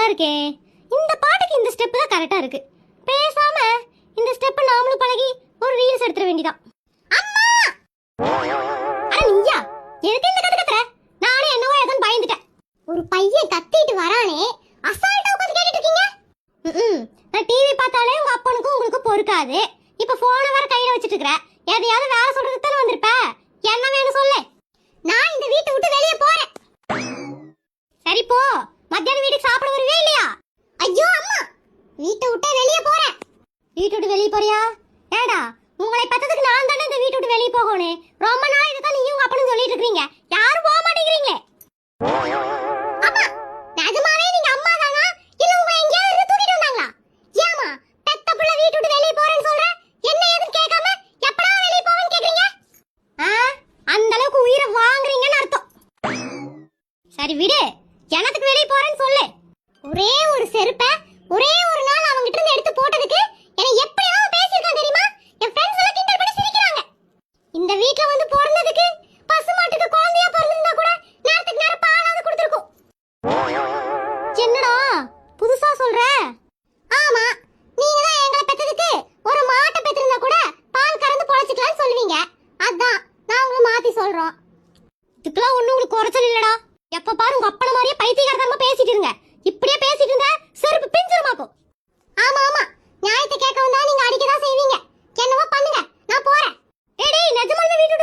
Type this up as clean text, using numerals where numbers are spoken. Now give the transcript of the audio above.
இருக்கே. இந்த பாட்டுக்கு இந்த ஸ்டெப் தான் கரெக்டா இருக்கு. பேசாம இந்த ஸ்டெப் நாமளும் பழகி ஒரு ரீல்ஸ் எடுத்துற வேண்டியதான். அம்மா அட நீயா எதுக்கு இந்த கத்து கத்துற? நானே என்னவோ ஏதோ பயந்துட்டேன். ஒரு பையன் கத்திட்டு வரானே அசால்ட்டா உட்கார்ந்து கேட்டுட்டு இருக்கீங்க. நான் டிவி பார்த்தாலே உங்க அப்பனுக்கும் உங்களுக்கு பொறுக்காது. இப்ப போனை வேற கையில வச்சிட்டு இருக்கற. எதையாவது வேலை சொல்றதுக்கு தான வந்திருப்ப. என்ன வேணும் சொல்லு. நான் இந்த வீட்டை விட்டு வெளியே போறேன். சரி போ. மத்தியானம் வீட்டுக்கு சாப்பிட வருவே இல்லையா? ஐயோ அம்மா, வீட்டை விட்டு வெளியே போறேன். வீட்டை விட்டு வெளியே போறியா? ஏடா உங்களை பத்ததுக்கு நான் தானே இந்த வீட்டை விட்டு வெளியே போகணும். ரொம்ப நாள் இதுதான் நீயும் உங்க அப்பனும் சொல்லிட்டு இருக்கீங்க. யாரும் போக மாட்டேங்கிறீங்களே. அம்மா நிஜமாவே நீங்க அம்மா தானா இல்ல உங்க எங்கேயாவது இருந்து தூக்கிட்டு வந்தாங்களா? ஏமா பெத்த புள்ள வீட்டை விட்டு வெளியே போறேன்னு சொல்ற? என்ன ஏதுன்னு கேட்காம எப்படா வெளியே போவேன்னு கேக்குறீங்க? அந்த அளவுக்கு உயிரை வாங்குறீங்கன்னு அர்த்தம். சரி விடு, எனத்துக்கு வெளியே போறேன்னு சொல்லு. ஒரே ஒரு செருப்ப ஒரே ஒரு நாள் அவங்கிட்ட இருந்து எடுத்து போட்டதுக்கு என்ன எப்படியாவது பேசிருக்கான் தெரியுமா? என் ஃப்ரெண்ட்ஸ் எல்லாம் கிண்டல் பண்ணி சிரிக்கிறாங்க. இந்த வீட்ல வந்து பிறந்ததுக்கு பசுமாட்டுக்கு குழந்தையா பிறந்திருந்தா கூட நேரத்துக்கு நேரம் பாலாவது கொடுத்துருக்கும். என்னடா புதுசா சொல்ற? ஆமா, நீங்க தான் எங்களை பெத்ததுக்கு ஒரு மாட்டை பெத்திருந்தா கூட பால் கறந்து பொழைச்சிக்கலாம்னு சொல்லுவீங்க. அதான் நாங்களும் மாத்தி சொல்றோம். இதுக்கெல்லாம் ஒண்ணு உங்களுக்கு குறைச்சல் இல்லடா. எப்ப பாரு உங்க அப்பன மாதிரியே பைத்தியக்காரத்தனமா பேசிட்டு இருங்க. இப்படியே பேசிட்டு இருந்தா செருப்பு பிஞ்சிருமாக்கும். ஆமா ஆமா, நியாயத்தை கேட்க வந்தா நீங்க அடிக்கதான் செய்வீங்க. என்னவோ பண்ணுங்க, நான் போறேன். ஏய் நிஜமாலுமே வீட்டு